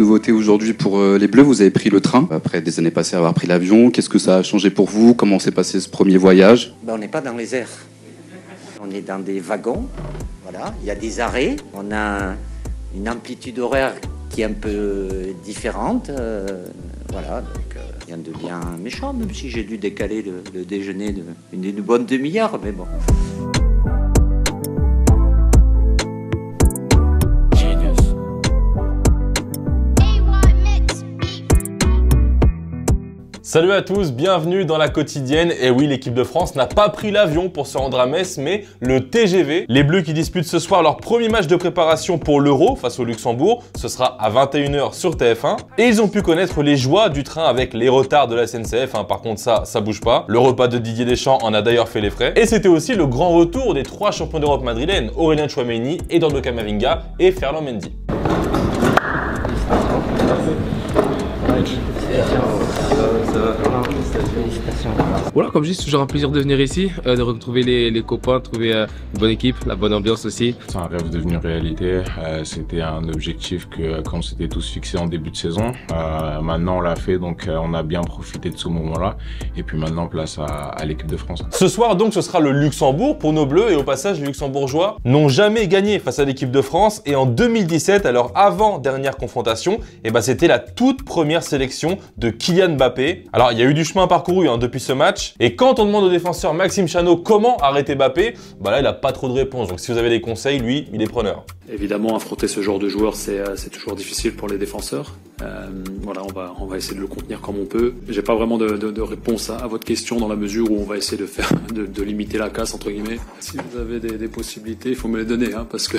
Nouveauté aujourd'hui pour les Bleus, vous avez pris le train. Après des années passées à avoir pris l'avion, qu'est-ce que ça a changé pour vous? Comment s'est passé ce premier voyage? On n'est pas dans les airs. On est dans des wagons. Voilà, il y a des arrêts. On a une amplitude horaire qui est un peu différente. Voilà, donc rien de bien méchant, même si j'ai dû décaler le déjeuner d'une bonne demi-heure, mais bon. Salut à tous, bienvenue dans la quotidienne. Et oui, l'équipe de France n'a pas pris l'avion pour se rendre à Metz, mais le TGV. Les Bleus qui disputent ce soir leur premier match de préparation pour l'Euro face au Luxembourg. Ce sera à 21 h sur TF1. Et ils ont pu connaître les joies du train avec les retards de la SNCF. Par contre, ça bouge pas. Le repas de Didier Deschamps en a d'ailleurs fait les frais. Et c'était aussi le grand retour des 3 champions d'Europe madrilènes, Aurélien Tchouaméni, Eduardo Camavinga et Ferland Mendy. Voilà, comme je dis, c'est toujours un plaisir de venir ici, de retrouver les copains, de trouver une bonne équipe, la bonne ambiance aussi. C'est un rêve devenu réalité, c'était un objectif qu'on s'était tous fixé en début de saison. Maintenant on l'a fait, donc on a bien profité de ce moment-là. Et puis maintenant place à l'équipe de France. Ce soir donc ce sera le Luxembourg pour nos Bleus, et au passage les Luxembourgeois n'ont jamais gagné face à l'équipe de France. Et en 2017, alors avant dernière confrontation, c'était la toute première sélection de Kylian Mbappé. Alors il y a eu du chemin parcouru depuis ce match, et quand on demande au défenseur Maxime Chanot comment arrêter Mbappé, là il n'a pas trop de réponses. Donc si vous avez des conseils, lui il est preneur. Évidemment, affronter ce genre de joueur, c'est toujours difficile pour les défenseurs. Voilà, on va essayer de le contenir comme on peut. J'ai pas vraiment de réponse à votre question, dans la mesure où on va essayer de limiter la casse entre guillemets. Si vous avez des possibilités, il faut me les donner, parce que.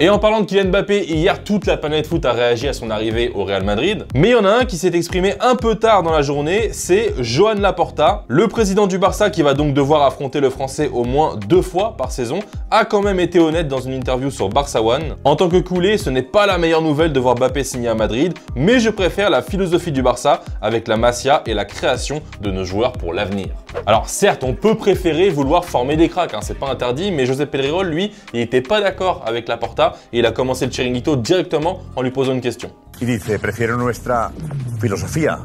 Et en parlant de Kylian Mbappé, hier toute la planète foot a réagi à son arrivée au Real Madrid. Mais il y en a un qui s'est exprimé un peu tard dans la journée, c'est Joan Laporta. Le président du Barça, qui va donc devoir affronter le Français au moins 2 fois par saison, a quand même été honnête dans une interview sur Barça One. En tant que coulé, ce n'est pas la meilleure nouvelle de voir Mbappé signer à Madrid, mais je préfère la philosophie du Barça avec la Masia et la création de nos joueurs pour l'avenir. Alors certes, on peut préférer vouloir former des cracks, c'est pas interdit, mais José Pedrerol, lui, il n'était pas d'accord avec Laporta. Et il a commencé le chiringuito directement en lui posant une question. Il dice, prefiero nuestra filosofía,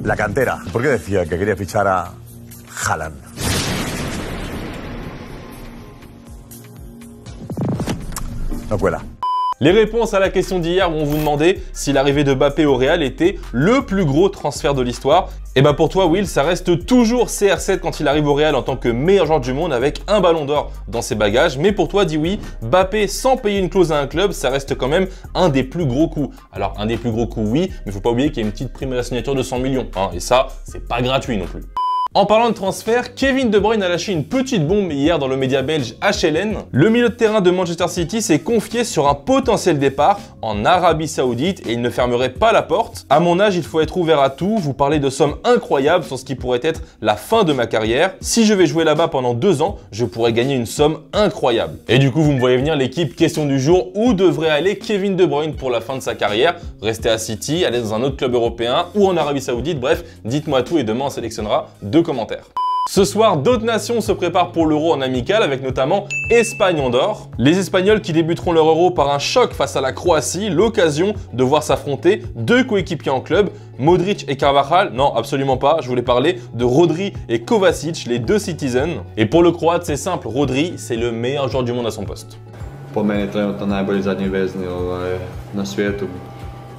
la cantera. ¿Por qué decía que quería fichar a Haaland? No cuela. Les réponses à la question d'hier où on vous demandait si l'arrivée de Mbappé au Real était le plus gros transfert de l'histoire. Et pour toi, Will, ça reste toujours CR7 quand il arrive au Real en tant que meilleur joueur du monde avec un ballon d'or dans ses bagages. Mais pour toi, dis oui, Mbappé sans payer une clause à un club, ça reste quand même un des plus gros coups. Alors un des plus gros coups, oui, mais faut pas oublier qu'il y a une petite prime à la signature de 100 millions. Et ça, c'est pas gratuit non plus. En parlant de transfert, Kevin De Bruyne a lâché une petite bombe hier dans le média belge HLN. Le milieu de terrain de Manchester City s'est confié sur un potentiel départ en Arabie Saoudite et il ne fermerait pas la porte. À mon âge, il faut être ouvert à tout. Vous parlez de sommes incroyables sur ce qui pourrait être la fin de ma carrière. Si je vais jouer là-bas pendant 2 ans, je pourrais gagner une somme incroyable. Et du coup, vous me voyez venir, l'équipe question du jour, où devrait aller Kevin De Bruyne pour la fin de sa carrière? Rester à City, aller dans un autre club européen ou en Arabie Saoudite? Bref, dites-moi tout et demain on sélectionnera 2 commentaires. Ce soir, d'autres nations se préparent pour l'Euro en amical avec notamment Espagne-Andorre. Les Espagnols qui débuteront leur Euro par un choc face à la Croatie, l'occasion de voir s'affronter 2 coéquipiers en club, Modric et Carvajal. Non, absolument pas, je voulais parler de Rodri et Kovacic, les 2 Citizens. Et pour le Croate, c'est simple, Rodri, c'est le meilleur joueur du monde à son poste. Po meni trenutno najbolji zadnji vezni na svijetu.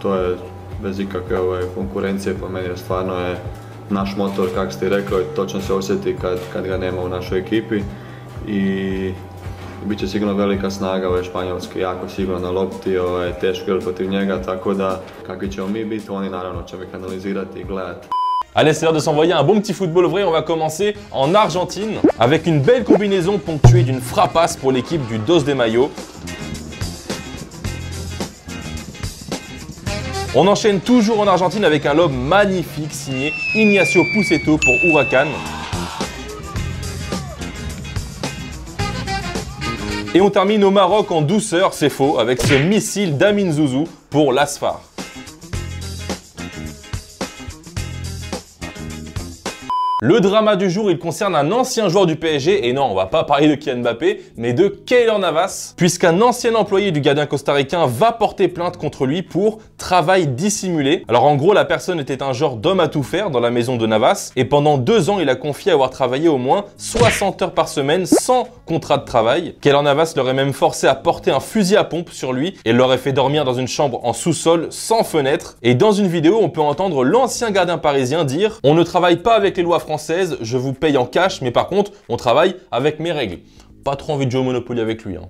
To je bez ikakve konkurencije, po meni stvarno je naš motor, kako ste rekao, točno se osjeti kad ga nema u našoj ekipi i bit će sigurno velika snaga, Španjolski jako sigurno na lopti, teško je protiv njega, tako da kakvi ćemo mi biti, oni naravno ćemo ih analizirati i gledati. Allez, c'est l'heure de s'envoyer un bon petit football vrai. On va commencer en Argentine avec une belle combinaison ponctuée d'une frappasse pour l'équipe du Dos de Mayo. On enchaîne toujours en Argentine avec un lob magnifique signé Ignacio Puceto pour Huracan. Et on termine au Maroc en douceur, c'est faux, avec ce missile d'Amin Zouzou pour l'Asfar. Le drama du jour, il concerne un ancien joueur du PSG, et non, on va pas parler de Kylian Mbappé, mais de Keylor Navas, puisqu'un ancien employé du gardien costaricain va porter plainte contre lui pour travail dissimulé. Alors en gros, la personne était un genre d'homme à tout faire dans la maison de Navas, et pendant 2 ans, il a confié avoir travaillé au moins 60 heures par semaine sans contrat de travail. Keylor Navas l'aurait même forcé à porter un fusil à pompe sur lui, et l'aurait fait dormir dans une chambre en sous-sol sans fenêtre. Et dans une vidéo, on peut entendre l'ancien gardien parisien dire « On ne travaille pas avec les lois françaises, je vous paye en cash, mais par contre, on travaille avec mes règles. » Pas trop envie de jouer au Monopoly avec lui, hein.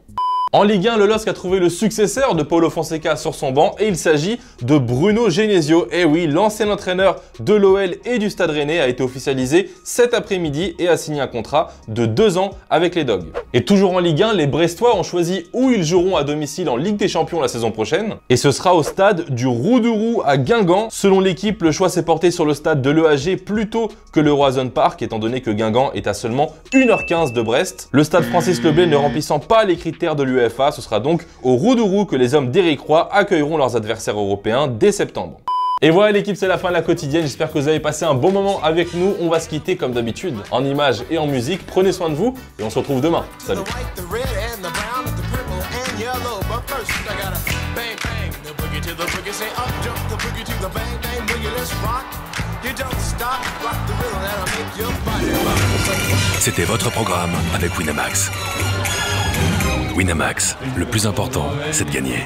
En Ligue 1, le LOSC a trouvé le successeur de Paulo Fonseca sur son banc et il s'agit de Bruno Genesio. Et oui, l'ancien entraîneur de l'OL et du Stade Rennais a été officialisé cet après-midi et a signé un contrat de 2 ans avec les Dogs. Et toujours en Ligue 1, les Brestois ont choisi où ils joueront à domicile en Ligue des Champions la saison prochaine. Et ce sera au stade du Roudourou à Guingamp. Selon l'équipe, le choix s'est porté sur le stade de l'EAG plutôt que le Roazhon Park, étant donné que Guingamp est à seulement 1h15 de Brest. Le stade Francis Leblay ne remplissant pas les critères de l'UEFA, ce sera donc au Roudourou que les hommes d'Éric Roy accueilleront leurs adversaires européens dès septembre. Et voilà l'équipe, c'est la fin de la quotidienne. J'espère que vous avez passé un bon moment avec nous. On va se quitter comme d'habitude en images et en musique. Prenez soin de vous et on se retrouve demain. Salut. C'était votre programme avec Winamax. Winamax, le plus important, c'est de gagner.